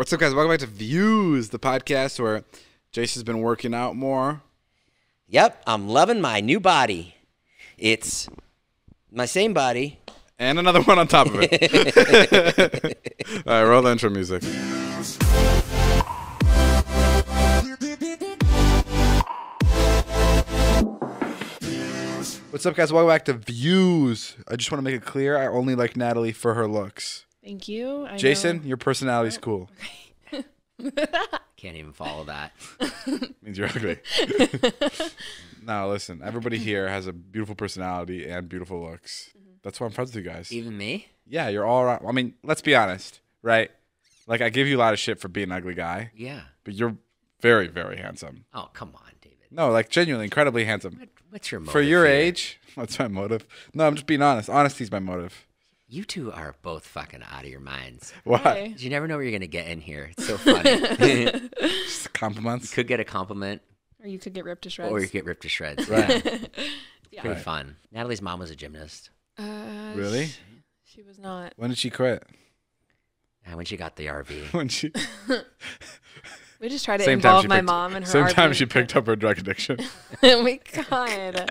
What's up, guys? Welcome back to Views, the podcast where Jason's been working out more. Yep, I'm loving my new body. It's my same body. And another one on top of it. All right, roll the intro music. What's up, guys? Welcome back to Views. I just want to make it clear, I only like Natalie for her looks. Thank you. Jason, your personality's cool. Can't even follow that. Means you're ugly. No, listen. Everybody here has a beautiful personality and beautiful looks. That's why I'm friends with you guys. Even me? Yeah, you're all around. I mean, let's be honest, right? Like, I give you a lot of shit for being an ugly guy. Yeah. But you're very, very handsome. Oh, come on, David. No, like, genuinely, incredibly handsome. What's your motive? For your here? age, what's my motive? No, I'm just being honest. Honesty's my motive. You two are both fucking out of your minds. Why? Hey. You never know what you're going to get in here. It's so funny. Just compliments. You could get a compliment Or you could get ripped to shreds. or you get ripped to shreds. Right. Yeah. Pretty fun. Natalie's mom was a gymnast. Really? She was not. When did she quit? And when she got the RV. When she... We just tried to Same time involve she my picked- mom and her Same time RV. she picked up her drug addiction. Oh my God.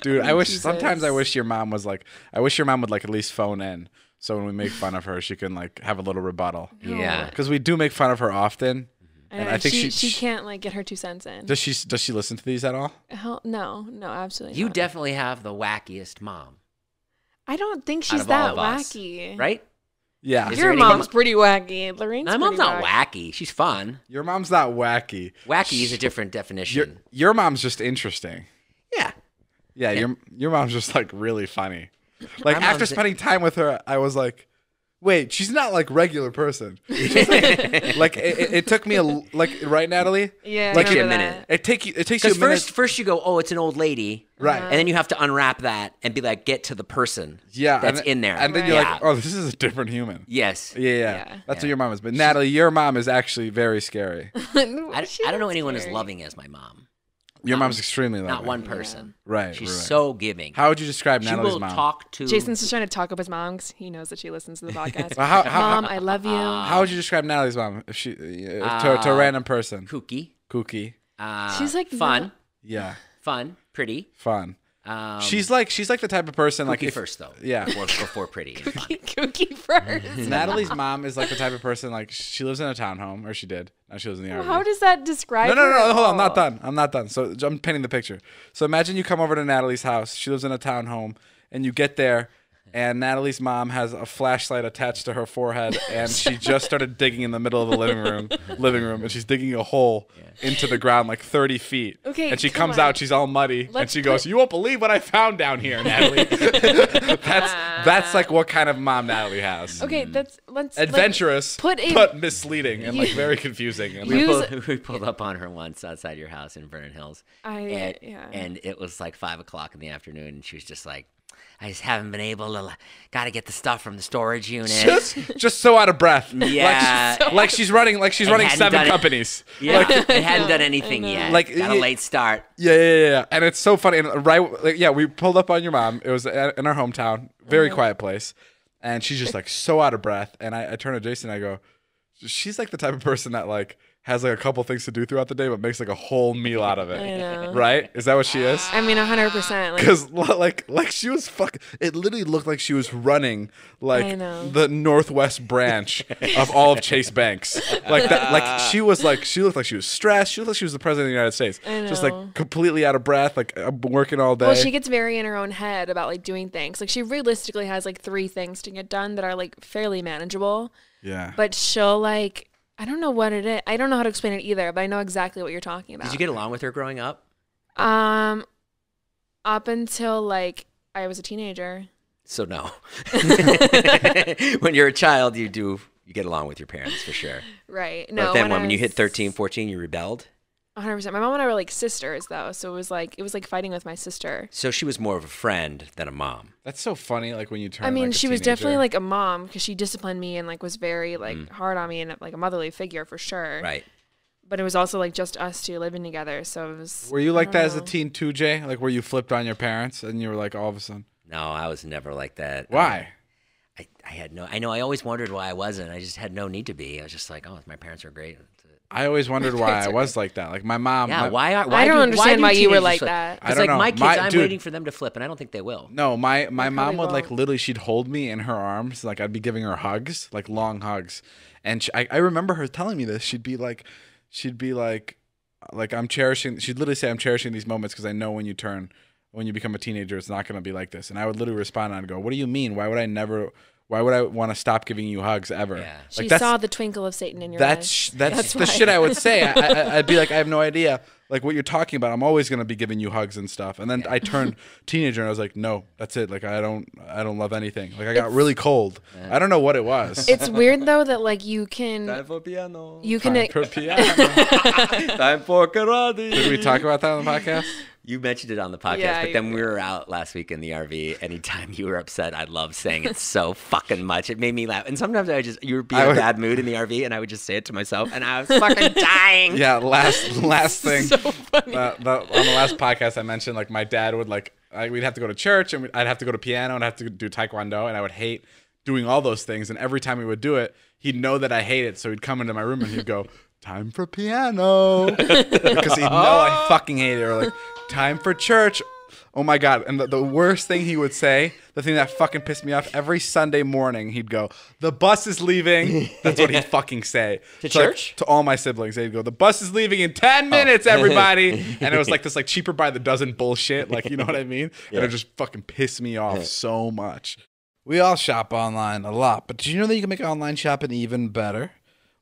Dude, I wish Jesus. sometimes I wish your mom was like, I wish your mom would like at least phone in, so when we make fun of her, she can like have a little rebuttal. Yeah. Because we do make fun of her often. And I think she can't like get her 2 cents in. Does she listen to these at all? Hell, no, absolutely You not. definitely have the wackiest mom, I don't think out she's of that all of us, wacky. right? Yeah. Is Your there any mom's mom- pretty wacky. Lorraine's My mom's pretty not wacky. She's fun. Your mom's not wacky. Wacky is a different definition. Your mom's just interesting. Yeah. Yeah, your mom's just like really funny. Like My after mom's- spending time with her, I was like, wait, she's not like regular person. She's like it took me right, Natalie? Yeah. Like I remember a minute. that. It takes you a Because minute. first you go, oh, it's an old lady. Right. And then you have to unwrap that and be like, get to the person that's and, in there. And then you're Yeah. like, oh, this is a different human. Yes. Yeah. That's what Yeah. your mom is. But Natalie, your mom is actually very scary. I She don't know looks anyone as scary. loving as my mom. Your mom's extremely loving. Not one person. Right. She's right. so giving. How would you describe She Natalie's will mom? talk to... Jason's just trying to talk up his mom because he knows that she listens to the podcast. Well, how- Mom, I love you. How would you describe Natalie's mom if she to a random person? Kooky. Kooky. She's like Fun. Yeah. Fun. Pretty. Fun. She's like the type of person like Kooky if, first, though. Yeah. Before pretty and fun. Kooky first. Natalie's mom is like the type of person like she lives in a townhome, or she did. Now she lives in the RV. How does that describe No, her at hold on. all? I'm not done. So I'm painting the picture. So imagine you come over to Natalie's house. She lives in a townhome, and you get there, and Natalie's mom has a flashlight attached to her forehead, and she just started digging in the middle of the living room, and she's digging a hole into the ground like 30 feet. Okay, and she come comes on. out, she's all muddy, and Let's she goes, "You won't believe what I found down here, Natalie." That's like what kind of mom Natalie has. Okay, let's Adventurous, put a- but misleading and like very confusing. And, like, You- We pulled up on her once outside your house in Vernon Hills. And it was like 5 o'clock in the afternoon, and she was just like, I just haven't been able to, gotta get the stuff from the storage unit. just so out of breath. Yeah. Like she's running hadn't 7 done it. companies. Yeah, it hadn't done anything yet. Like, Got a late start. Yeah. And it's so funny. And we pulled up on your mom. It was in our hometown, very quiet place. And she's just like so out of breath. And I turn to Jason and I go, she's like the type of person that like has like a couple things to do throughout the day, but makes like a whole meal out of it. I know. Right? Is that what she is? I mean, 100%. Like, Because like she was it literally looked like she was running I like know. the northwest branch of all of Chase Banks. Like that. Like she looked like she was stressed. She looked like she was the president of the United States. I Just know. like completely out of breath. Like working all day. well, she gets very in her own head about like doing things. Like she realistically has like 3 things to get done that are like fairly manageable. Yeah. But she'll like, I don't know what it is. I don't know how to explain it either, but I know exactly what you're talking about. Did you get along with her growing up? Up until like I was a teenager. So no. When you're a child, you get along with your parents for sure. Right. No. But then I when you hit was 13, 14, you rebelled. 100%. My mom and I were like sisters though, so it was like fighting with my sister. So she was more of a friend than a mom. That's so funny. Like when you turn. I mean, like, a she was teenager. definitely like a mom because she disciplined me and like was very like hard on me and like a motherly figure for sure. Right. But it was also like just us 2 living together, so it was. Were you I like don't that as a know. teen too, Jay? Like where you flipped on your parents and you were like all of a sudden. No, I was never like that. Why? I know I always wondered why I wasn't. I just had no need to be. I was just like, oh, my parents are great. I always wondered why I was like that. Like my mom. Yeah, why I don't understand why you were like that. It's like my kids, I'm waiting for them to flip, and I don't think they will. No, my mom would like literally, she'd hold me in her arms, like I'd be giving her hugs, like long hugs, and I remember her telling me this. She'd be like, I'm cherishing. She'd literally say, I'm cherishing these moments because I know when you become a teenager, it's not going to be like this. And I would literally respond and go, what do you mean? Why would I want to stop giving you hugs ever? Yeah. She saw the twinkle of Satan in your eyes. That's the shit I would say. I'd be like, I have no idea. Like what you're talking about, I'm always gonna be giving you hugs and stuff. And then I turned teenager and I was like, no, that's it. Like I don't love anything. Like I got really cold. I don't know what it was. It's weird though that like you can. Time for piano. You can. Time for piano. Time for karate. Did we talk about that on the podcast? You mentioned it on the podcast, but then we were out last week in the RV. Anytime you were upset, I love saying it so fucking much. It made me laugh. And sometimes you would be in a bad mood in the RV, and I would just say it to myself, and I was fucking dying. Yeah, last thing. So funny. On the last podcast, I mentioned like my dad would we'd have to go to church, and I'd have to go to piano, and I'd have to do taekwondo, and I would hate doing all those things. And every time we would do it, he'd know that I hate it, so he'd come into my room and he'd go, time for piano, because he'd know I fucking hate it. Or like, time for church. Oh my God. And the worst thing he would say, the thing that fucking pissed me off, every Sunday morning he'd go, the bus is leaving. That's what he'd fucking say. To church? Like, to all my siblings. They'd go, the bus is leaving in 10 minutes, everybody. And it was like this like cheaper by the dozen bullshit. Like, you know what I mean? Yeah. And it just fucking pissed me off so much. We all shop online a lot, but did you know that you can make online shopping even better?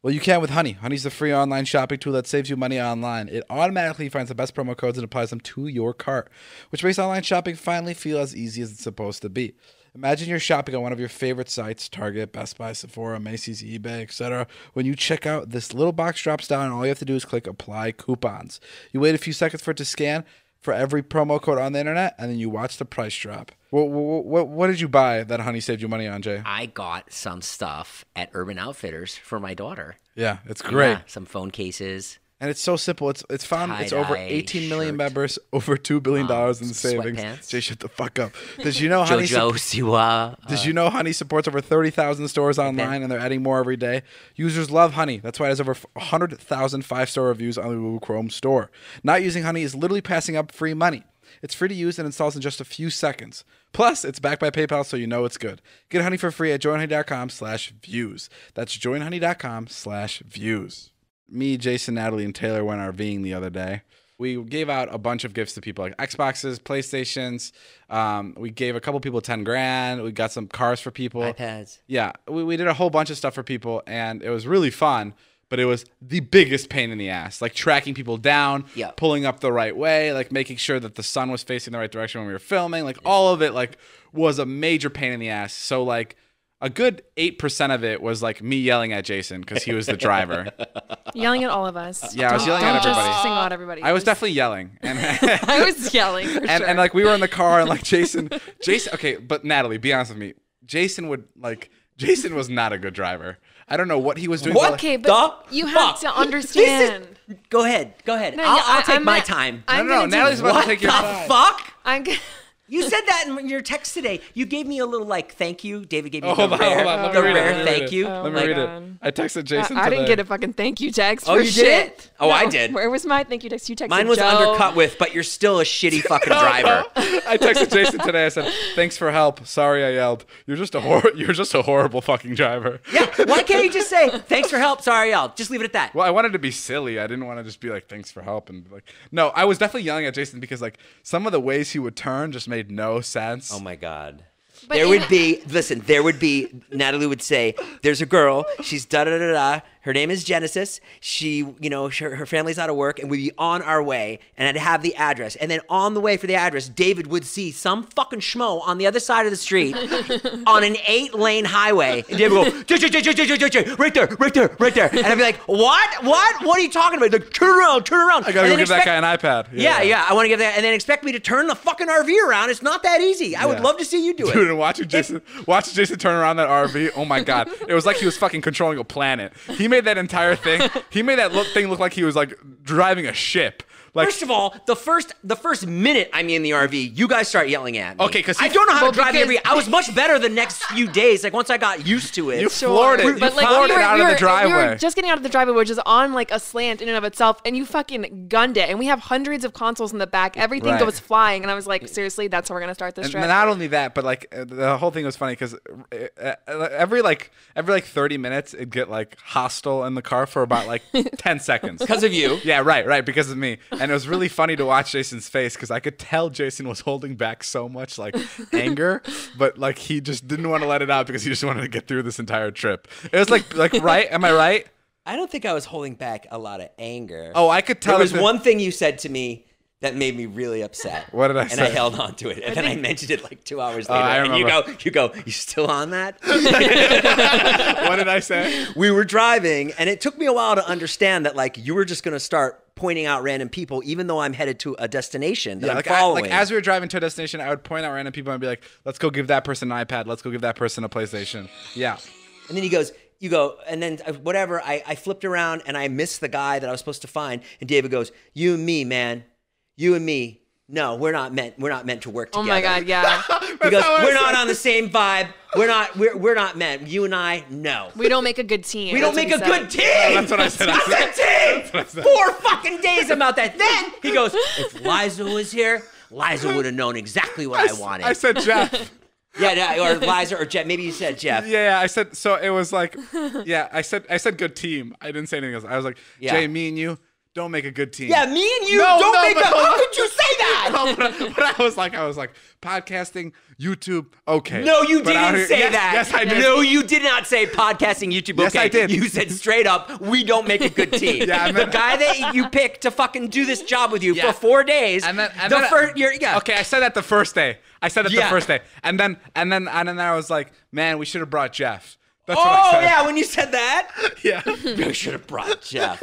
Well, you can with Honey. Honey's the free online shopping tool that saves you money online. It automatically finds the best promo codes and applies them to your cart, which makes online shopping finally feel as easy as it's supposed to be. Imagine you're shopping on one of your favorite sites, Target, Best Buy, Sephora, Macy's, eBay, etc. When you check out, this little box drops down, and all you have to do is click Apply Coupons. You wait a few seconds for it to scan for every promo code on the internet, and then you watch the price drop. What did you buy that Honey saved you money on, Jay? I got some stuff at Urban Outfitters for my daughter. Yeah, it's great. Yeah, some phone cases. And it's so simple. It's found. It's over 18 million members, over $2 billion in savings. Sweatpants. Jay, shut the fuck up. Did you know Honey? Did you know Honey supports over 30,000 stores online, and they're adding more every day? Users love Honey. That's why it has over 100,000 5-star reviews on the Google Chrome store. Not using Honey is literally passing up free money. It's free to use and installs in just a few seconds. Plus, it's backed by PayPal, so you know it's good. Get Honey for free at joinhoney.com/views. That's joinhoney.com/views. Me, Jason, Natalie, and Taylor went RVing the other day. We gave out a bunch of gifts to people, like Xboxes, PlayStations. We gave a couple people 10 grand. We got some cars for people. iPads. Yeah, we did a whole bunch of stuff for people, and it was really fun. But it was the biggest pain in the ass, like tracking people down, pulling up the right way, like making sure that the sun was facing the right direction when we were filming. Like all of it, like was a major pain in the ass. So like a good 8% of it was like me yelling at Jason because he was the driver. Yelling at all of us. Yeah, I was yelling at everybody. Just single out everybody. I was definitely yelling. And I was yelling for sure. And like we were in the car and like Jason. Okay, but Natalie, be honest with me. Jason was not a good driver. I don't know what he was doing. What? Okay, but you have to understand. Go ahead. No, I'll take my time. No, Natalie's about to take your time. What the fuck? You said that in your text today. You gave me a little like thank you. David gave me hold on. Let me read it. Thank you. Let me read it. I texted Jason today. I didn't get a fucking thank you text. Oh, for you shit. did? Oh, no. I did. Where was my thank you text? You texted Mine was Joe. undercut with, but you're still a shitty fucking driver. I texted Jason today. I said, "Thanks for help. Sorry I yelled. You're just a horrible fucking driver." Yeah. Why can't you just say thanks for help? Sorry I yelled. Just leave it at that. Well, I wanted to be silly. I didn't want to just be like thanks for help and like. No, I was definitely yelling at Jason because like some of the ways he would turn just made no sense. Oh my God. There would be Natalie would say, there's a girl, she's da-da-da-da, her name is Genesis, she, her family's out of work, and we'd be on our way, and I'd have the address, and then on the way for the address, David would see some fucking schmo on the other side of the street, on an 8-lane highway, and David would go, Jay, right there, and I'd be like, what are you talking about? Like, turn around. I gotta go give that guy an iPad. Yeah, I want to give that, and then expect me to turn the fucking RV around. It's not that easy. I would love to see you do it. Dude, and watching Jason turn around that RV, oh my God. It was like he was fucking controlling a planet. He made that entire thing, thing look like he was like driving a ship. Like, First of all, the first minute I'm in the RV, you guys start yelling at me. Okay, because I don't know how to drive the RV. I was much better the next few days. Like once I got used to it. you floored it. But You floored it out of the driveway. We were just getting out of the driveway, which is on like a slant in and of itself, and you fucking gunned it. And we have hundreds of consoles in the back. Everything Right. goes flying, and I was like, seriously, that's how we're gonna start this And trip. not only that, but like the whole thing was funny because every 30 minutes it'd get like hostile in the car for about like 10 seconds. Because of you. Yeah, right, because of me. And it was really funny to watch Jason's face because I could tell Jason was holding back so much like anger, but like he just didn't want to let it out because he just wanted to get through this entire trip. It was like right? Am I right? I don't think I was holding back a lot of anger. Oh, I could tell. There was that- one thing you said to me that made me really upset. What did I and say? I held on to it. And then I mentioned it like 2 hours later. I and remember. you go, you still on that? What did I say? We were driving, and it took me a while to understand that like you were just going to start pointing out random people, even though I'm headed to a destination that I'm following. Like as we were driving to a destination, I would point out random people and be like, "Let's go give that person an iPad. Let's go give that person a PlayStation." Yeah. And then you go, and then whatever, I flipped around and I missed the guy that I was supposed to find. And David goes, "You and me, man. You and me. No, we're not meant to work together." Oh my god, yeah. He goes, "We're not on the same vibe. We're not meant. You and I, no. We don't make a good team. We don't That's make what a he good said. team." That's what I said. I said team. what I said. 4 fucking days about that. Then he goes, "If Liza was here, Liza would have known exactly what I wanted." I said Jeff. Yeah, or Liza or Jeff. Maybe you said Jeff. Yeah, I said. So it was like, yeah, I said good team. I didn't say anything else. I was like, Yeah. Jay, me and you don't make a good team. Yeah, me and you No, don't no, make but a. hold How on. could you say that? No, but I was like, podcasting, YouTube, okay. No, you But out didn't here- say yes, that. Yes, I did. No, you did not say podcasting, YouTube. Yes, Okay, I did. You said straight up, we don't make a good team. Yeah, I meant- the guy that you picked to fucking do this job with you Yeah. for 4 days. And then yeah. Okay, I said that the first day. The Yeah. first day, and then I was like, man, we should have brought Jeff. That's what I Oh said. yeah, when you said that, Yeah. you should have brought Jeff.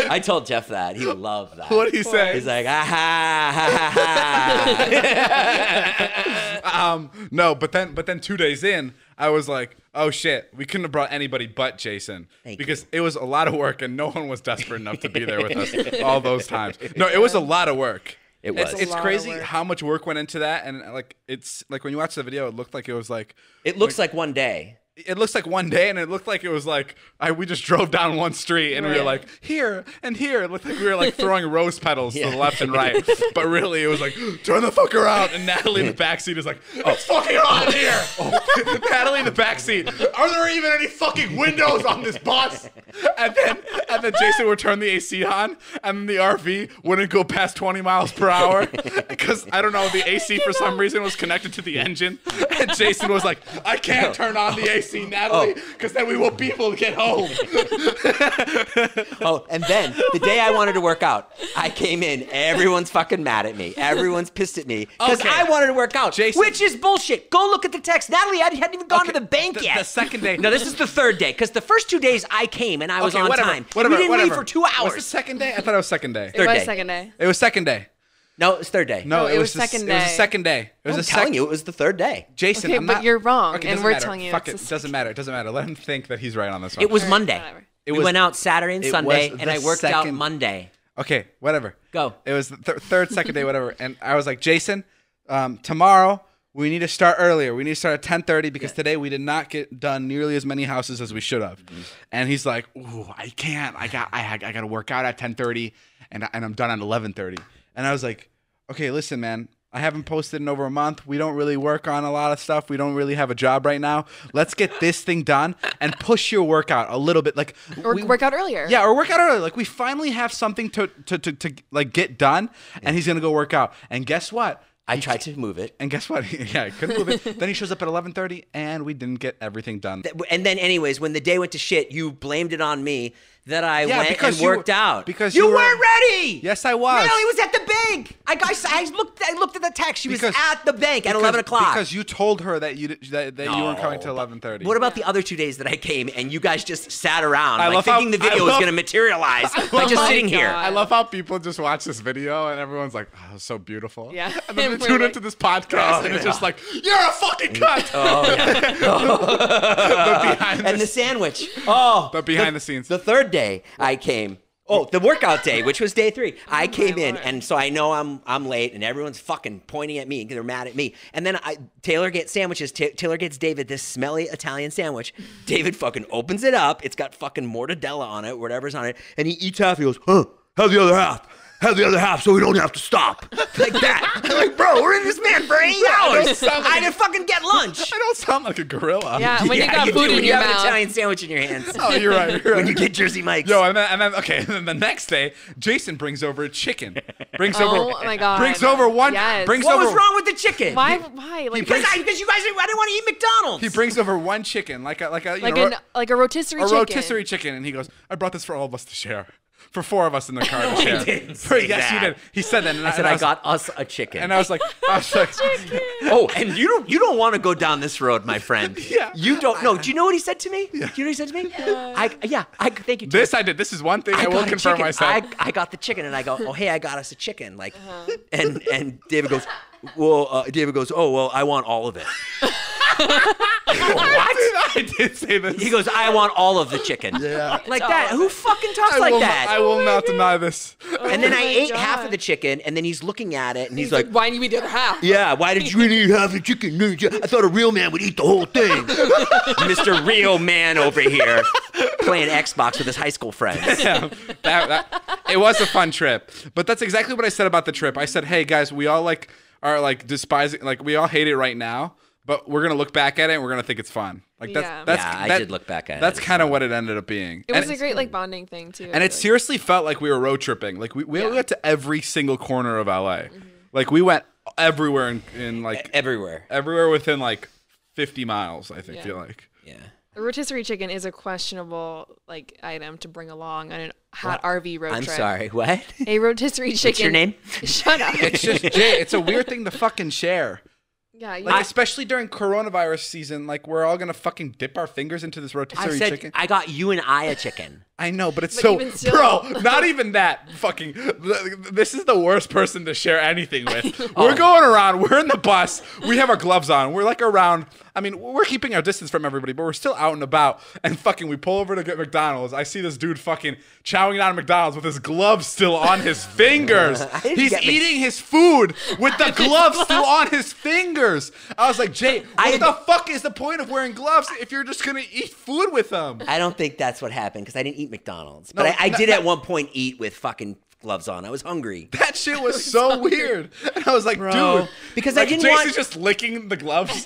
I told Jeff that he would love that. What did he say? He's like, ah ha ha ha ha. No, but then 2 days in, I was like, oh shit, we couldn't have brought anybody but Jason because it was a lot of work and no one was desperate enough to be there with us all those times. No, it was a lot of work. It was. It's a lot of crazy work. how much work went into that, and like it's like when you watch the video, it looked like it was like It looks like one day. it looks like one day, and it looked like it was like we just drove down one street and we were like here and here. It looked like we were like throwing rose petals to the left and right, but really it was like turn the fucker out. And Natalie in the backseat is like, it's fucking hot in here. Natalie in the backseat. Are there even any fucking windows on this bus? And then Jason would turn the AC on, and the RV wouldn't go past 20 miles per hour because I don't know, the AC for some reason was connected to the engine, and Jason was like, I can't turn on the AC, Natalie, because then we won't be able to get home. Oh, and then the day I wanted to work out, I came in. Everyone's fucking mad at me. Everyone's pissed at me because Okay. I wanted to work out, Jason- which is bullshit. Go look at the text. Natalie, I hadn't even gone to the bank yet. The second day. No, this is the third day because the first 2 days I came and I was on time. We didn't leave for 2 Was hours. the second day? I thought it was second day. It Third was day. second day. It was second day. No, it's third day. No, it was the second It was the day. second day. It was I'm the telling you, it was the third day. Jason, Okay, I'm but not- you're wrong, Okay, and doesn't we're matter. telling you Fuck it's it. the Doesn't matter. It doesn't matter. Let him think that he's right on this one. It was Alright, Monday. whatever. We went out Saturday and it Sunday, was and the I worked out second- Monday. Okay, whatever. Go. It was the third, second day, whatever. And I was like, Jason, tomorrow we need to start earlier. We need to start at 10:30 because today we did not get done nearly as many houses as we should have. And he's like, ooh, I can't. I got to work out at 10:30, and I'm done at 11:30. And I was like, okay, listen, man. I haven't posted in over a month. We don't really work on a lot of stuff. We don't really have a job right now. Let's get this thing done and push your workout a little bit. Like Or work out earlier. Yeah, or work out early. Like we finally have something to like get done, and he's gonna go work out. And guess what? I tried to move it. And guess what? Yeah, I couldn't move it. Then he shows up at 11:30, and we didn't get everything done. And then, anyways, when the day went to shit, you blamed it on me that I Yeah, went because and you- worked out. because you you were- weren't ready. Yes, I was. Natalie was at the bank. I looked at the text. She was Because- at the bank at 11 o'clock. Because you told her that you weren't coming till 11:30. What about the other 2 days that I came and you guys just sat around, I like love thinking how- the video I was love- going to materialize by just sitting here? God. I love how people just watch this video and everyone's like, "Oh, it's so beautiful." Yeah. And then And they we're tune like- into this podcast and it's just like, "You're a fucking cunt." Oh, yeah. But behind And the the sandwich. Oh, But behind the scenes. The third day I came. Oh, the workout day, which was day 3. I came in, and so I know I'm late, and everyone's fucking pointing at me because they're mad at me. And then Taylor gets sandwiches. Taylor gets David this smelly Italian sandwich. David fucking opens it up. It's got fucking mortadella on it, whatever's on it, and he eats half. He goes, "Huh? Have the other half. Have the other half so we don't have to stop." Like that. I'm like, bro, we're in this man for 8 hours. I didn't fucking get lunch. I don't sound like a gorilla. Yeah, when you got food in when your you have an mouth. Italian sandwich in your hands. Oh, you're right. You're right. When you get Jersey Mike's. Yo, and then the next day, Jason brings over a chicken. Oh my god. Brings over one. Yes. Brings What over. was wrong with the chicken? Why? Like Because you guys, I didn't want to eat McDonald's. He brings over one chicken, like a a rotisserie chicken. rotisserie chicken, and he goes, "I brought this for all of us to share." For 4 of us in the car to share. didn't say Yes, that. you did. He said that. And I said, I got us a chicken. And I was like, oh, and you don't want to go down this road, my friend. Yeah. You don't know. Do you know what he said to me? Yeah. Do you know what he said to me? Thank you. this I did. This is one thing I will got a confirm chicken. myself. I got the chicken, and I go, oh, hey, I got us a chicken. Like, and David goes, oh, well, I want all of it. What? I did say this. He goes, I want all of the chicken. Yeah. Like that. Who fucking talks like that? I will not deny this. And then I my ate God. half of the chicken, and then he's looking at it, and he's like, why didn't you eat the other half? yeah, why did you eat half the chicken? I thought a real man would eat the whole thing. Mr. Real Man over here playing Xbox with his high school friends. Yeah, it was a fun trip. But that's exactly what I said about the trip. I said, hey, guys, we all are despising, we all hate it right now. But we're gonna look back at it and we're gonna think it's fun. Like I did look back at it. That's kind of what it ended up being. It was a great bonding thing too. And it seriously felt like we were road tripping. Like we went to every single corner of LA. Like we went everywhere in everywhere within 50 miles. I feel like. Yeah. The rotisserie chicken is a questionable item to bring along on a hot RV road I'm trip. sorry. What? A rotisserie chicken. What's your name? Shut up. It's just Jay. It's a weird thing to fucking share. Yeah, especially during coronavirus season, we're all gonna fucking dip our fingers into this rotisserie chicken. I got you and I a chicken. I know, but it's even still. bro, not even that. Fucking, this is the worst person to share anything with. We're going around. We're in the bus. We have our gloves on. We're around. I mean, we're keeping our distance from everybody, but we're still out and about. And fucking, we pull over to get McDonald's. I see this dude fucking chowing down McDonald's with his gloves still on his fingers. He's eating his food with the gloves still on his fingers. I was like, Jay, what the fuck is the point of wearing gloves if you're just gonna eat food with them? I don't think that's what happened because I didn't eat McDonald's. But I did at one point eat with fucking gloves on. I was hungry. That shit was so weird. And I was like, dude. Because I didn't Jason's just licking the gloves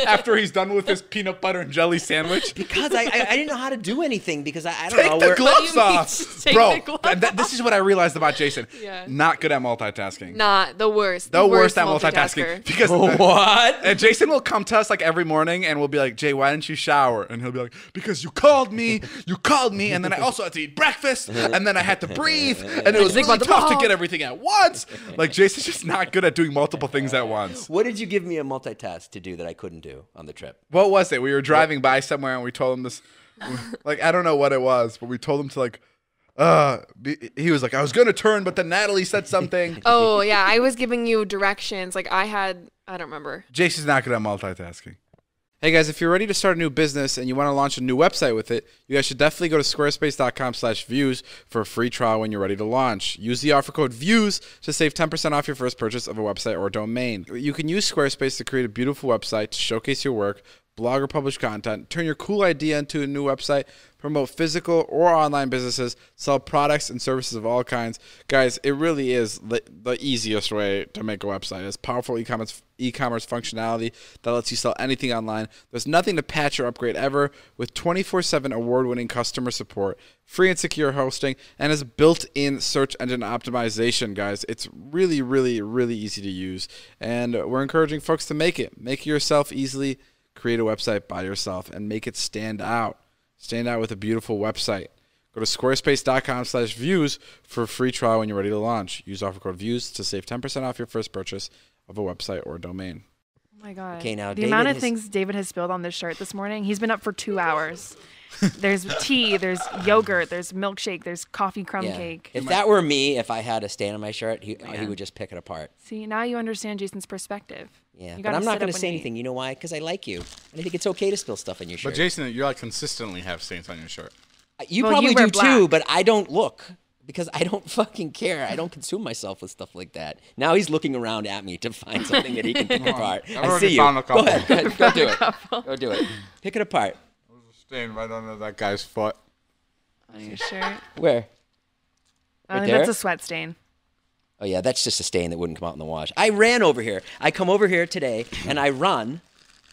after he's done with his peanut butter and jelly sandwich. Because I didn't know how to do anything because I don't Take know. the gloves off. Bro, the gloves this is what I realized about Jason. Yeah. Not good at multitasking. Not the worst. The worst at multitasking. Because what? And Jason will come to us every morning and we'll be like, Jay, why didn't you shower? And he'll be like, because you called me, and then I also had to eat breakfast, and then I had to breathe, and it was really tough to get everything at once. Jason's just not good at doing multiple things at once. What did you give me a multitask to do that I couldn't do on the trip? What was it? We were driving by somewhere and we told him this, I don't know what it was, but we told him to he was like, I was going to turn, but then Natalie said something. Oh, yeah. I was giving you directions. I don't remember. Jason's not good at multitasking. Hey guys, if you're ready to start a new business and you want to launch a new website with it, you guys should definitely go to squarespace.com/views for a free trial when you're ready to launch. Use the offer code VIEWS to save 10% off your first purchase of a website or domain. You can use Squarespace to create a beautiful website to showcase your work, blog or publish content, turn your cool idea into a new website, promote physical or online businesses, sell products and services of all kinds. Guys, it really is the easiest way to make a website. It's powerful e-commerce functionality that lets you sell anything online. There's nothing to patch or upgrade ever, with 24/7 award-winning customer support, free and secure hosting, and has built-in search engine optimization, guys. It's really, really, really easy to use, and we're encouraging folks to make it. Make it yourself easily. Create a website by yourself and make it stand out. Stand out with a beautiful website. Go to squarespace.com/views for a free trial when you're ready to launch. Use offer code VIEWS to save 10% off your first purchase of a website or a domain. Oh my God. Okay, now the amount of things David has spilled on this shirt this morning. He's been up for 2 hours. There's tea, there's yogurt, there's milkshake, there's coffee crumb cake. If that were me, if I had a stain on my shirt, he would just pick it apart. See, now you understand Jason's perspective. Yeah, but I'm not going to say anything. You know why? Because I like you. And I think it's okay to spill stuff in your shirt. But Jason, you consistently have stains on your shirt. You probably do black. too, but I don't look. Because I don't fucking care. I don't consume myself with stuff like that. Now he's looking around at me to find something that he can pick apart. I see you. Go ahead. Go do it. Go do it. Pick it apart. There's a stain right under that guy's foot. On your shirt. Where? I think that's a sweat stain. Oh, yeah, that's just a stain that wouldn't come out in the wash. I ran over here. I come over here today, and I run,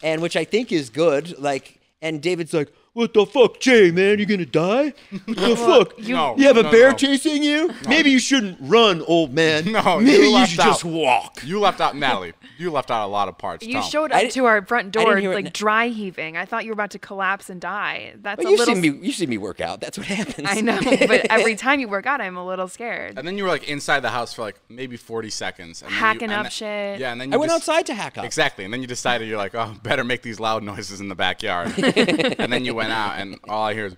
and which I think is good. Like, and David's like, what the fuck, Jay, man? You gonna die? What the fuck? You have a bear chasing you? No. Maybe you shouldn't run, old man. No, maybe you should just walk. You left out, Natalie. You left out a lot of parts. You showed up to our front door like dry heaving. I thought you were about to collapse and die. That's you see me work out. That's what happens. I know, but every time you work out, I'm a little scared. And then you were like inside the house for like maybe 40 seconds. And hacking up shit. Yeah, and then I went outside to hack up. Exactly, and then you decided you're like, oh, better make these loud noises in the backyard. And then you went out, and all I hear is,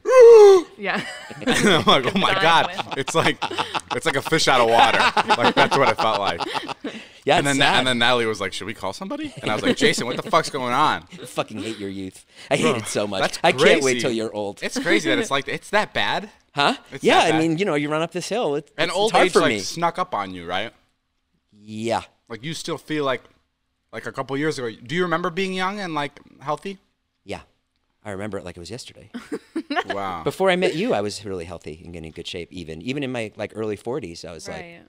yeah. And I'm like, oh my God, it's like a fish out of water. Like that's what it felt like. Yeah, and then Natalie was like, should we call somebody? And I was like, Jason, what the fuck's going on? I fucking hate your youth. I hate it so much. I can't wait till you're old. It's crazy that it's that bad. Huh? Yeah, I mean, you run up this hill. And old hard age for like me. snuck up on you, right? Yeah. Like you still feel like a couple years ago. Do you remember being young and like healthy? Yeah. I remember it like it was yesterday. Wow. Before I met you, I was really healthy and getting in good shape. Even in my like early 40s, I was like,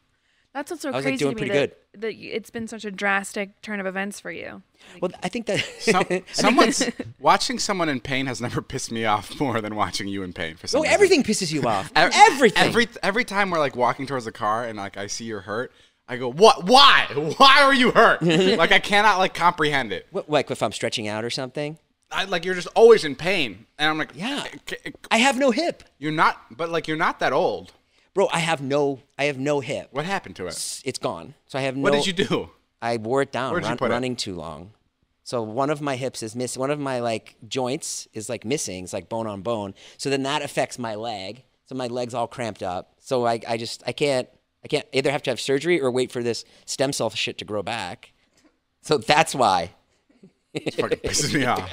that's what's so I was crazy like doing to me pretty that it's been such a drastic turn of events for you. Like, well, I think that watching someone in pain has never pissed me off more than watching you in pain. For some reason. Everything pisses you off. Everything. Every time we're like walking towards the car and like I see you're hurt, I go, what? Why? Why are you hurt? Like I cannot like comprehend it. What, like if I'm stretching out or something? Like you're just always in pain, and I'm like, yeah. I have no hip. You're not, but like you're not that old, bro. I have no hip. What happened to it? It's gone. So I have no. What did you do? I wore it down. Where'd you put running it? too long. So one of my hips is missing. One of my like joints is like missing. It's like bone on bone. So then that affects my leg. So my leg's all cramped up. So I can't either have to have surgery or wait for this stem cell shit to grow back. So that's why. It fucking pisses me off.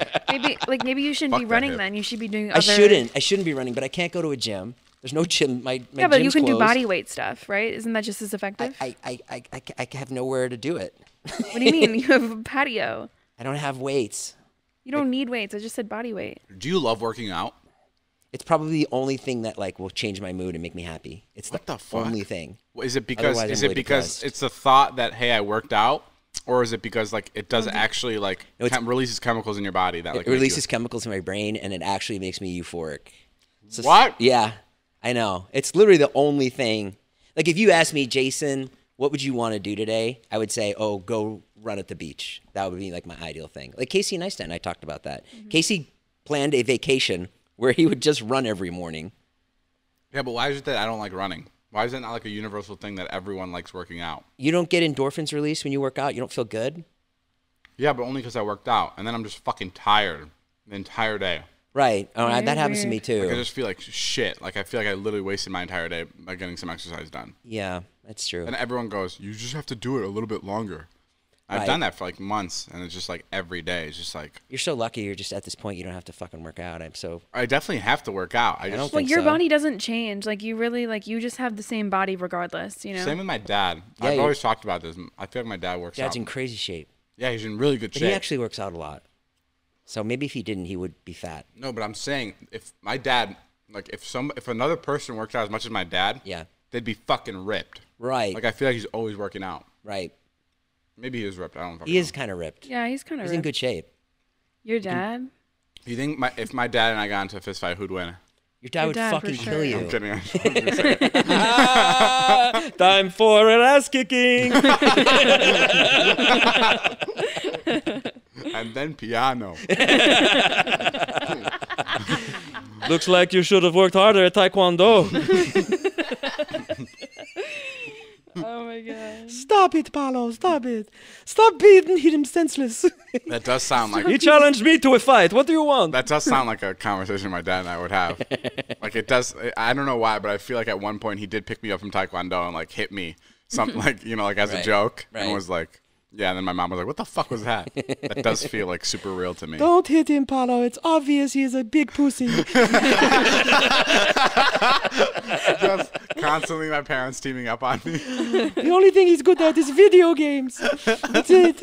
Maybe you shouldn't be running then. You should be doing other... I shouldn't be running, but I can't go to a gym. There's no gym. My yeah, but you gym's can closed. do body weight stuff, right? Isn't that just as effective? I have nowhere to do it. What do you mean? You have a patio. I don't have weights. You don't need weights. I just said body weight. Do you love working out? It's probably the only thing that like will change my mood and make me happy. It's the only thing. Is it because it's the thought that hey, I worked out? Or is it because like it does actually like releases chemicals in your body that like it releases chemicals in my brain and it actually makes me euphoric. So, what? Yeah, I know. It's literally the only thing. Like if you ask me, Jason, what would you want to do today? I would say, oh, go run at the beach. That would be like my ideal thing. Like Casey Neistat and I talked about that. Mm-hmm. Casey planned a vacation where he would just run every morning. Yeah, but why is it that I don't like running? Why is it not like a universal thing that everyone likes working out? You don't get endorphins released when you work out? You don't feel good? Yeah, but only because I worked out. And then I'm just fucking tired the entire day. Right. Oh, that happens to me too. Like I just feel like shit. Like I feel like I literally wasted my entire day by getting some exercise done. Yeah, that's true. And everyone goes, you just have to do it a little bit longer. I've done that for like months, and it's just like every day. It's just like you're so lucky. You're just at this point. You don't have to fucking work out. I definitely have to work out. Well, your body doesn't change. Like you really you just have the same body regardless. You know. Same with my dad. Yeah, I've always talked about this. I feel like my dad works out. Dad's in crazy shape. Yeah, he's in really good shape. He actually works out a lot. So maybe if he didn't, he would be fat. No, but I'm saying if my dad, like if another person worked out as much as my dad, yeah, they'd be fucking ripped. Right. Like I feel like he's always working out. Right. Maybe he is ripped. I don't know. He is kind of ripped. Yeah, he's kind of ripped. He's in good shape. Your dad? You think if my dad and I got into a fist fight, who'd win? Your dad would fucking kill you. I'm kidding. Time for an ass kicking. And then piano. Looks like you should have worked harder at Taekwondo. Oh my god. Stop it, Paolo. Stop it. Stop beating him senseless. That does sound like... He challenged me to a fight. What do you want? That does sound like a conversation my dad and I would have. Like it does... I don't know why, but I feel like at one point he did pick me up from Taekwondo and like hit me. Something like, like as a joke. Right. And was like... Yeah, and then my mom was like, what the fuck was that? That does feel like super real to me. Don't hit him, Paolo. It's obvious he is a big pussy. Just constantly my parents teaming up on me. The only thing he's good at is video games. That's it.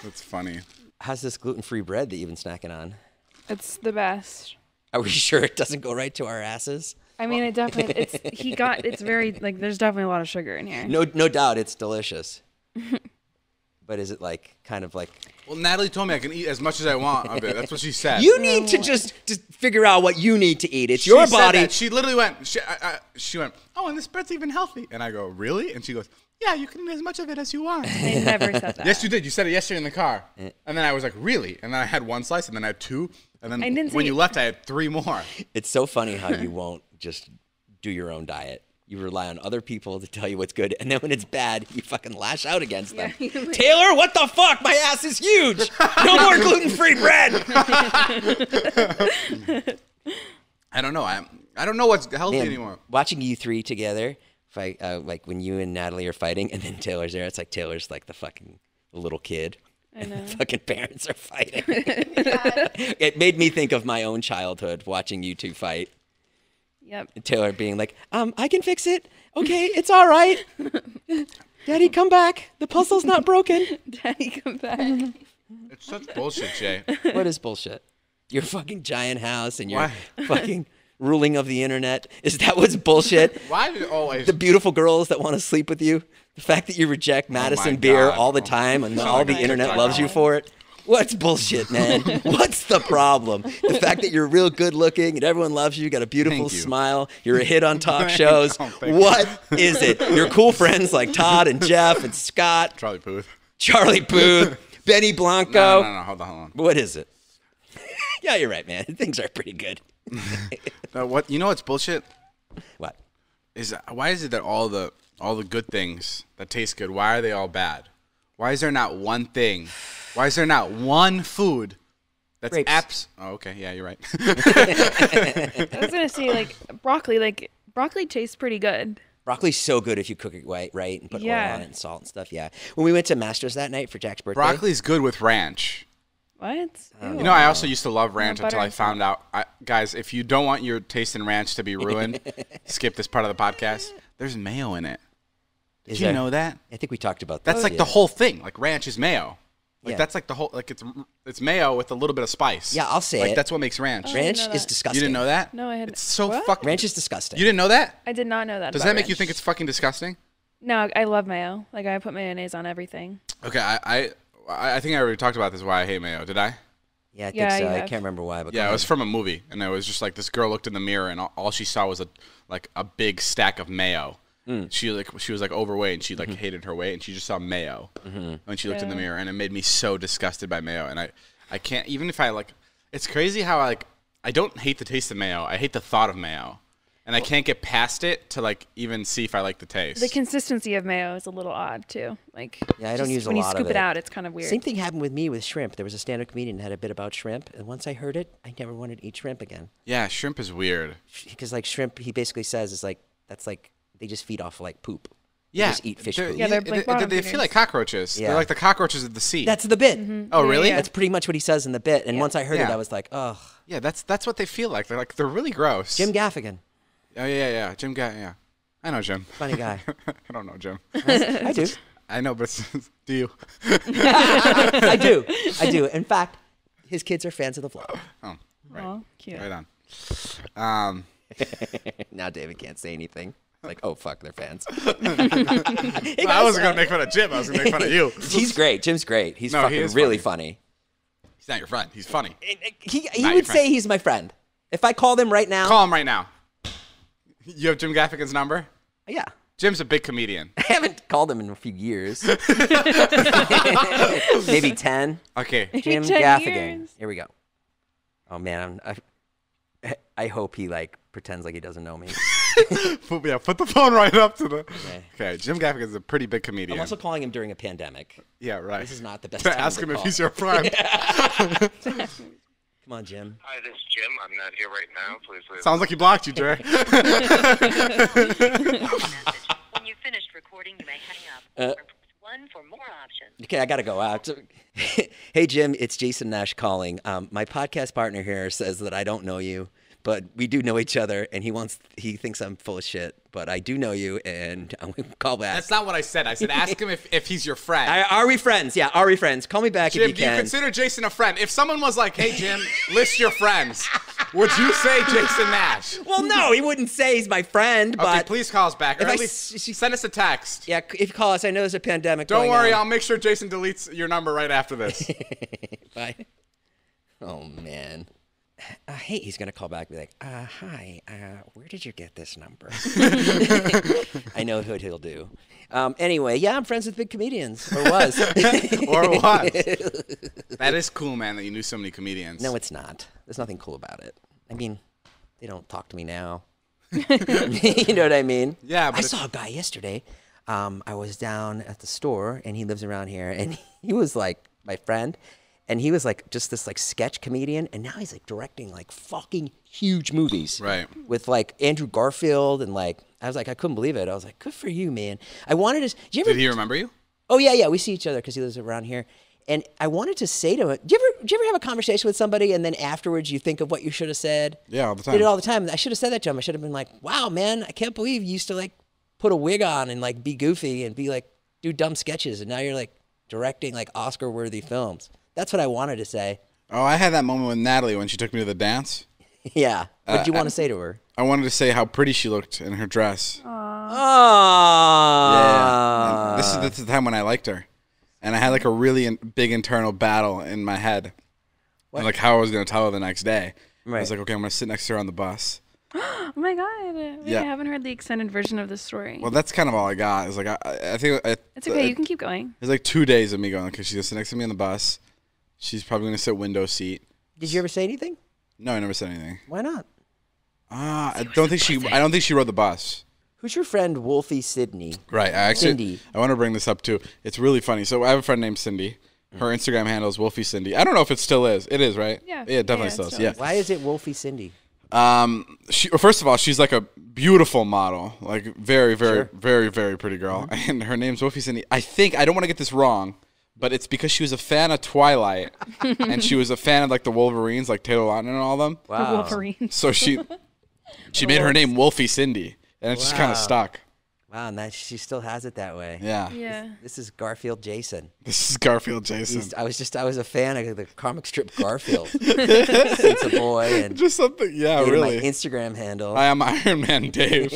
That's funny. How's this gluten-free bread that you've been snacking on? It's the best. Are we sure it doesn't go right to our asses? I mean, it definitely. It's very like. There's definitely a lot of sugar in here. No doubt, it's delicious. But is it like kind of like? Well, Natalie told me I can eat as much as I want of it. That's what she said. You need to just figure out what you need to eat. It's your She said body. that. She literally went. She went. Oh, and this bread's even healthy. And I go, really? And she goes, yeah, you can eat as much of it as you want. I never said that. Yes, you did. You said it yesterday in the car. And then I was like, really? And then I had one slice, and then I had two. And then I didn't when say- you left, I had three more. It's so funny how you won't just do your own diet. You rely on other people to tell you what's good, and then when it's bad, you fucking lash out against them. Taylor, what the fuck? My ass is huge. No more gluten-free bread. I don't know. I don't know what's healthy Man, anymore. watching you three together, fight, like when you and Natalie are fighting, and then Taylor's there, it's like Taylor's like the fucking little kid. I know. And the fucking parents are fighting. It made me think of my own childhood watching you two fight. Yep. And Taylor being like, I can fix it. Okay, it's all right. Daddy, come back. The puzzle's not broken. Daddy, come back. It's such bullshit, Jay. What is bullshit? Your fucking giant house and your Why? fucking ruling of the internet. Is that what's bullshit? Why do you always... The beautiful girls that want to sleep with you? The fact that you reject Madison beer God. all the time and Oh all the my internet God. loves you for it? What's bullshit, man? What's the problem? The fact that you're real good looking and everyone loves you, got a beautiful Thank you. smile, you're a hit on talk Thank shows. you. Thank you. What is it? Your cool friends like Todd and Jeff and Scott, Charlie Puth. Charlie Booth, Benny Blanco. No. Hold on. What is it? Yeah, you're right, man. Things are pretty good. No, what? You know what's bullshit? What? Why is it that all the good things that taste good, why are they all bad? Why is there not one thing? Why is there not one food that's Grapes. Oh, okay. Yeah, you're right. I was gonna say like broccoli. Like broccoli tastes pretty good. Broccoli's so good if you cook it right and put oil Yeah. on it and salt and stuff. Yeah. When we went to Masters that night for Jack's birthday. Broccoli's good with ranch. What? You know, I also used to love ranch butter until I and found out. Guys, if you don't want your taste in ranch to be ruined, skip this part of the podcast. There's mayo in it. Did you know that? I think we talked about that. That's like the whole thing. Like ranch is mayo. Like Yeah. that's like the whole. Like it's mayo with a little bit of spice. Yeah, I'll say like it. That's what makes ranch. Ranch know is that. disgusting. You didn't know that? No, I hadn't. It's so What? fucking. Ranch is disgusting. You didn't know that? I did not know that. Does about that make you ranch. think it's fucking disgusting? No, I love mayo. Like I put mayonnaise on everything. Okay, I think I already talked about this. Why I hate mayo. Did I? Yeah, I think Yeah, so. you I have. can't remember why, but Yeah, go it was ahead. from a movie, and it was just like this girl looked in the mirror, and all she saw was a big stack of mayo. She was like overweight, and she like hated her weight, and she just saw mayo when she looked in the mirror, and it made me so disgusted by mayo, and I can't, even if I like, it's crazy how I don't hate the taste of mayo, I hate the thought of mayo, and I can't get past it to like even see if I like the taste. The consistency of mayo is a little odd too. Like Yeah, I don't just use a when lot you of scoop it. it out, it's kind of weird. Same thing happened with me with shrimp. There was a stand-up comedian that had a bit about shrimp, and once I heard it, I never wanted to eat shrimp again. Yeah, shrimp is weird. Because like shrimp, he basically says is like that's like they just feed off like poop. They Yeah, just eat fish they're- poop. Yeah, they're like bottom they feeders. feel like cockroaches. Yeah. They're like the cockroaches of the sea. That's the bit. oh, really? yeah. That's pretty much what he says in the bit. And once I heard it, Yeah. I was like, oh, Yeah, that's what they feel like. They're really gross. Jim Gaffigan, Oh yeah. Jim yeah. I know Jim. funny guy. I don't know Jim. I do. I know, but do you? I do. In fact, his kids are fans of the vlog. Oh, right. Aw, cute. Right on. Now David can't say anything. Like, oh fuck, they're fans. I wasn't gonna make fun of Jim. I was gonna make fun of you. He's great. Jim's great. He's No, he fucking is really funny. He's not your friend. He's funny. He Not your would friend. say he's my friend. If I called him right now, Call him right now. You have Jim Gaffigan's number? yeah. Jim's a big comedian. I haven't called him in a few years. Maybe 10. Okay. Jim 10 Gaffigan. years. Here we go. Oh man, I hope he like pretends like he doesn't know me. Put the phone right up to the. Okay. Jim Gaffigan's a pretty big comedian. I'm also calling him during a pandemic. Yeah, right. This is not the best To time ask to him if call. he's your friend. Come on, Jim. Hi, this is Jim. I'm not here right now. Please leave. Sounds like he blocked you, Dre. When you've finished recording, you may hang up. Or press 1 for more options. Okay, I gotta go out. Hey, Jim, it's Jason Nash calling. My podcast partner here says that I don't know you, but we do know each other, and he thinks I'm full of shit. But I do know you, and I'm gonna call back. That's not what I said. I said ask him if he's your friend. Are we friends? Yeah, are we friends? Call me back Jim, if you do you can. consider Jason a friend? If someone was like, hey, Jim, list your friends, would you say Jason Nash? Well, no, he wouldn't say he's my friend, but... Okay, please call us back. Or if at I least send us a text. Yeah, if you call us, I know there's a pandemic Don't going worry, on. I'll make sure Jason deletes your number right after this. Bye. Oh, man. Hey, he's going to call back and be like, hi, where did you get this number? I know what he'll do. Anyway, yeah, I'm friends with big comedians. Or was. Or was. That is cool, man, that you knew so many comedians. No, it's not. There's nothing cool about it. I mean, they don't talk to me now. You know what I mean? Yeah, but I saw a guy yesterday. I was down at the store, and he lives around here, and he was like my friend. And he was like just this like sketch comedian, and now he's like directing like fucking huge movies. Right. With like Andrew Garfield, and like I was like, I couldn't believe it. I was like, good for you, man. I wanted to. Did he remember you? Oh yeah, we see each other because he lives around here. And I wanted to say to him, do you ever have a conversation with somebody and then afterwards you think of what you should have said? Yeah, all the time. Did it all the time. I should have said that to him. I should have been like, wow, man, I can't believe you used to like put a wig on and like be goofy and be like do dumb sketches, and now you're like directing like Oscar-worthy films. That's what I wanted to say. Oh, I had that moment with Natalie when she took me to the dance. Yeah. What did you want to say to her? I wanted to say how pretty she looked in her dress. Oh. Yeah. And this is the time when I liked her. And I had like a really big internal battle in my head. And like how I was going to tell her the next day. Right. I was like, okay, I'm going to sit next to her on the bus. Oh my god! Wait, Yeah. I haven't heard the extended version of this story. Well, that's kind of all I got. It's like, I think... It's okay. You can keep going. It's like 2 days of me going, okay, she's going to sit next to me on the bus. She's probably going to sit window seat. Did you ever say anything? No, I never said anything. Why not? I don't think she rode the bus. Who's your friend Wolfie Sydney? Right. Cindy. I want to bring this up too. It's really funny. So I have a friend named Cindy. Her Instagram handle is Wolfie Cindy. I don't know if it still is. It is, right? Yeah. Yeah, it definitely Yeah, still it is. still Yeah. Why is it Wolfie Cindy? First of all, she's like a beautiful model, like very, very, very, very pretty girl. And her name's Wolfie Cindy. I don't want to get this wrong, but it's because she was a fan of Twilight and she was a fan of like the Wolverines, like Taylor Lautner and all of them. Wow. The Wolverine. So she made her name Wolfie Cindy, and it's just kind of stuck. Wow, and she still has it that way. Yeah. Yeah. This is Garfield Jason. This is Garfield Jason. I was a fan of the comic strip Garfield since a boy, and Just something, yeah, made it really. my Instagram handle. I am Iron Man Dave.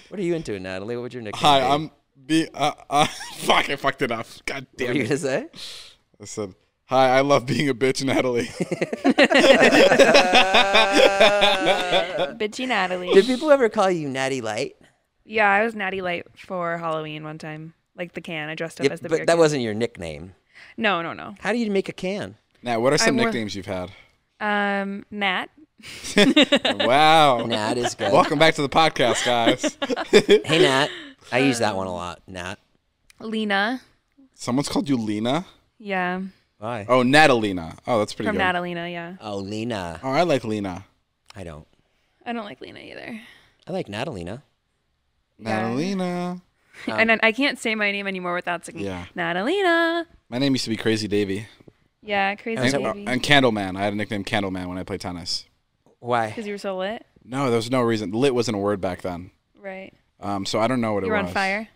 What are you into, Natalie? What would your nickname Hi, be? I'm fuck, I fucked it up. God What damn are you it. gonna say? I said, hi, I love being a bitch, Natalie. Bitchy Natalie. Did people ever call you Natty Light? Yeah, I was Natty Light for Halloween one time. Like the can. I dressed up as the beer But that can. wasn't your nickname. No. How do you make a can? Now, what are some I wa- nicknames you've had? Nat. Wow. Nat is good. Welcome back to the podcast, guys. Hey, Nat. I use that one a lot. Nat. Lena. Someone's called you Lena? Yeah. Why? Oh, Natalina. Oh, that's pretty From good. Natalina, yeah. Oh, Lena. Oh, I like Lena. I don't. I don't like Lena either. I like Natalina. Yeah. Natalina. And then I can't say my name anymore without singing Yeah. Natalina. My name used to be Crazy Davy. Yeah, crazy And- baby. And Candleman. I had a nickname Candleman when I played tennis. Why? Because you were so lit. No, there was no reason. Lit wasn't a word back then. Right. So I don't know what You it were was. on fire.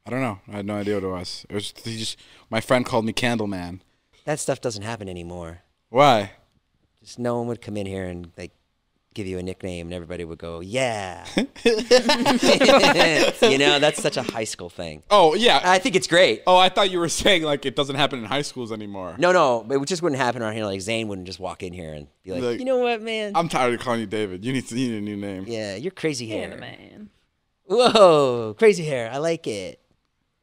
I don't know. I had no idea what it was. It was my friend called me Candleman. That stuff doesn't happen anymore. Why? Just no one would come in here and like give you a nickname and everybody would go, yeah. You know, that's such a high school thing. Oh, yeah. I think it's great. Oh, I thought you were saying like it doesn't happen in high schools anymore. No, it just wouldn't happen around here. Like Zane wouldn't just walk in here and be like, Like, you know what, man? I'm tired of calling you David. You need a new name. Yeah, you're crazy hair. Yeah, man. Whoa, crazy hair. I like it.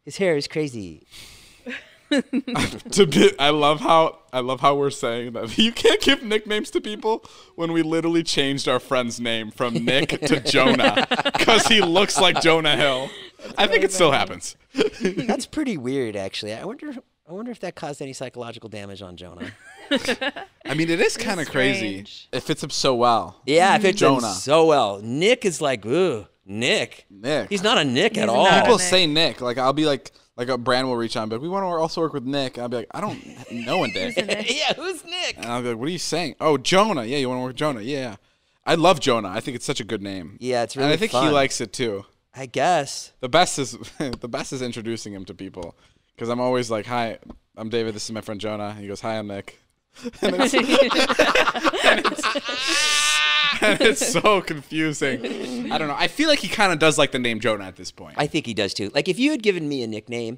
His hair is crazy. I love how we're saying that you can't give nicknames to people when we literally changed our friend's name from Nick to Jonah because he looks like Jonah Hill. I think it still happens. That's pretty weird, actually. I wonder if that caused any psychological damage on Jonah. I mean, it is kind of crazy. strange. It fits him so well. Yeah, it fits him Jonah. so well. Nick is like, ooh, Nick. Nick. He's not a Nick at He's all. not a People Nick. say Nick. Like I'll be like Like a brand will reach out and be like, we want to also work with Nick. And I'll be like, I don't know one day. Yeah, who's Nick? And I'll be like, what are you saying? Oh, Jonah. Yeah, you want to work with Jonah? Yeah. I love Jonah. I think it's such a good name. Yeah, it's really And I think fun. he likes it too. I guess. The best is introducing him to people, because I'm always like, hi, I'm David. This is my friend Jonah. He goes, hi, I'm Nick. And it's so confusing. I don't know. I feel like he kind of does like the name Jonah at this point. I think he does too. Like if you had given me a nickname,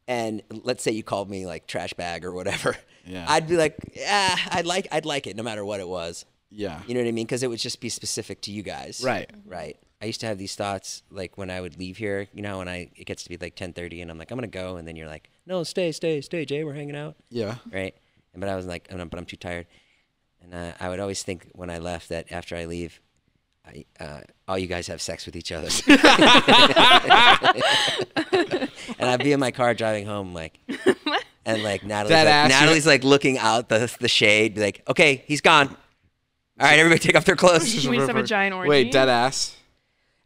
and let's say you called me like trash bag or whatever, Yeah. I'd be like, yeah, I'd like it no matter what it was. Yeah. You know what I mean? Because it would just be specific to you guys. Right. Right. I used to have these thoughts like when I would leave here. You know, when it gets to be like 10:30, and I'm like, I'm gonna go, and then you're like, no, stay, Jay, we're hanging out. Yeah. Right. But I was like, but I'm too tired. And I would always think when I left that after I leave, all you guys have sex with each other. And I'd be in my car driving home, like, and like Natalie's like looking out the shade, be like, okay, he's gone. All right, everybody take off their clothes. Should we just have a giant orgy? Wait, dead ass?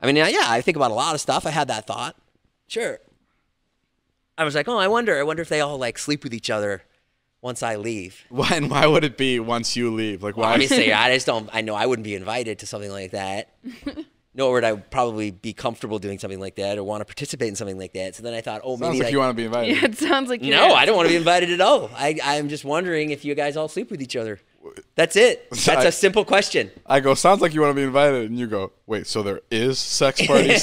I mean, yeah, I think about a lot of stuff. I had that thought. Sure. I was like, oh, I wonder if they all like sleep with each other once I leave. Why would it be once you leave? Like, why? Obviously, I just don't. I know I wouldn't be invited to something like that. Nor would I probably be comfortable doing something like that or want to participate in something like that. So then I thought, oh, Sounds maybe like you want to be invited. Yeah, it sounds like No, I don't want to be invited at all. I'm just wondering if you guys all sleep with each other. That's it. That's a simple question. I go, sounds like you want to be invited, and you go, wait, so there is sex parties?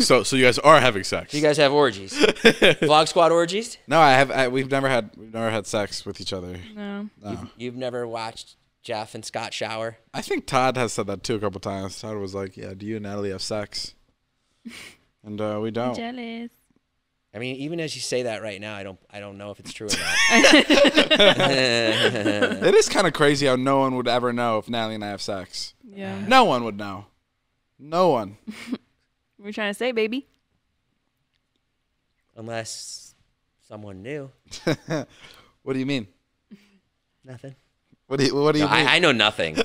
so you guys are having sex? You guys have orgies, Vlog Squad orgies? No, we've never had sex with each other. No. You've never watched Jeff and Scott shower? I think Todd has said that too a couple times. Todd was like, yeah, do you and Natalie have sex? And we don't. Jealous. I mean, even as you say that right now, I don't know if it's true or not. It is kind of crazy how no one would ever know if Natalie and I have sex. Yeah. No one would know. No one. We're trying to say, baby. Unless someone knew. What do you mean? Nothing. What do you mean? I know nothing.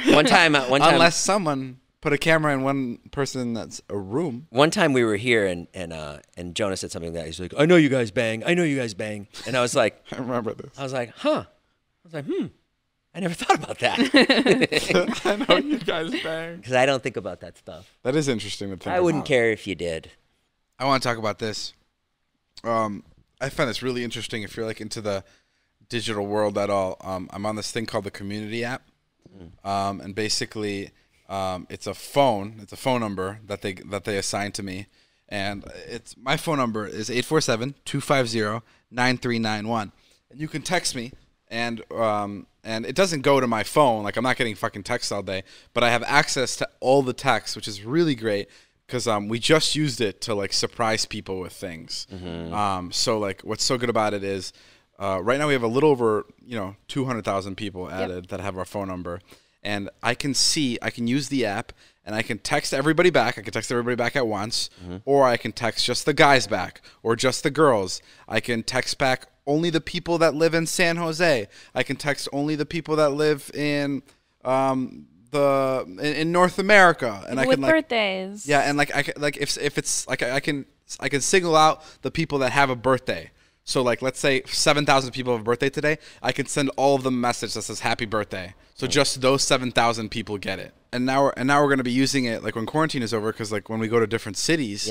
One time. Unless someone put a camera in one person that's a room. One time we were here and Jonah said something like that. He's like, I know you guys bang. And I was like, I remember this. huh. I was like, I never thought about that. I know you guys bang. Because I don't think about that stuff. That is interesting to think I wouldn't about. care if you did. I want to talk about this. I find this really interesting if you're like into the digital world at all. I'm on this thing called the Community app. And basically it's a phone number that they assign to me, and my phone number is 847-250-9391, and you can text me, and it doesn't go to my phone, like I'm not getting fucking texts all day, but I have access to all the texts, which is really great because we just used it to like surprise people with things. So like what's so good about it is right now we have a little over 200,000 people added that have our phone number. And I can use the app, and I can text everybody back. I can text everybody back at once, or I can text just the guys back, or just the girls. I can text back only the people that live in San Jose. I can text only the people that live in in North America. And With birthdays. Yeah, and if it's like I can single out the people that have a birthday. So like let's say 7,000 people have a birthday today, I can send all of them a message that says happy birthday. So just those 7,000 people get it. And now we're going to be using it like when quarantine is over, because like when we go to different cities,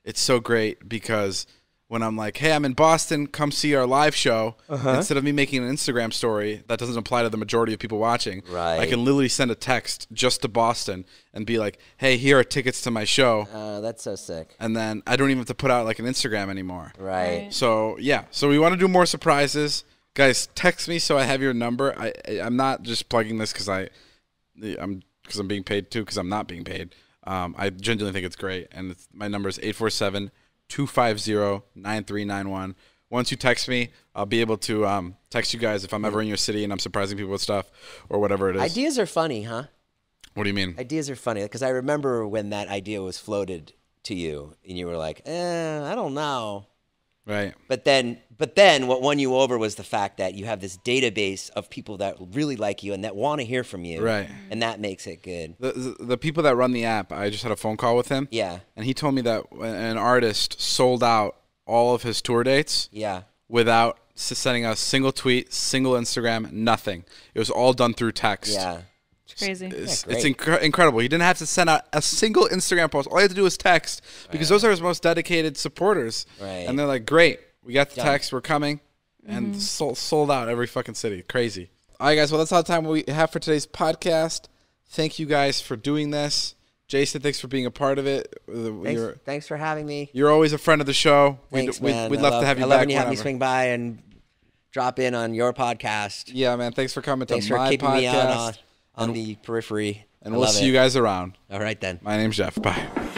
it's so great because when I'm like, hey, I'm in Boston, come see our live show, instead of me making an Instagram story that doesn't apply to the majority of people watching, I can literally send a text just to Boston and be like, hey, here are tickets to my show. That's so sick. And then I don't even have to put out like an Instagram anymore. Right. So yeah, so we want to do more surprises. Guys, text me so I have your number. I'm not just plugging this because I'm being paid too, because I'm not being paid. I genuinely think it's great, and my number is 847-250-9391. Once you text me, I'll be able to text you guys if I'm ever in your city and I'm surprising people with stuff or whatever it is. Ideas are funny, huh? What do you mean? Ideas are funny because I remember when that idea was floated to you, and you were like, I don't know. Right. But then what won you over was the fact that you have this database of people that really like you and that want to hear from you. Right. And that makes it good. The people that run the app, I just had a phone call with him. Yeah. And he told me that an artist sold out all of his tour dates. Yeah. Without sending a single tweet, single Instagram, nothing. It was all done through text. Yeah. It's crazy. It's incredible. He didn't have to send out a single Instagram post. All he had to do was text because those are his most dedicated supporters. Right. And they're like, great, we got the text, we're coming. And sold out every fucking city. Crazy. All right, guys, well, that's all the time we have for today's podcast. Thank you guys for doing this. Jason, thanks for being a part of it. Thanks for having me. You're always a friend of the show. Thanks, man. We'd love to have you back. I love when you have me swing by and drop in on your podcast. Yeah, man. Thanks for coming to my podcast. Thanks for keeping me on the periphery. And we'll see you guys around. All right, then. My name's Jeff. Bye.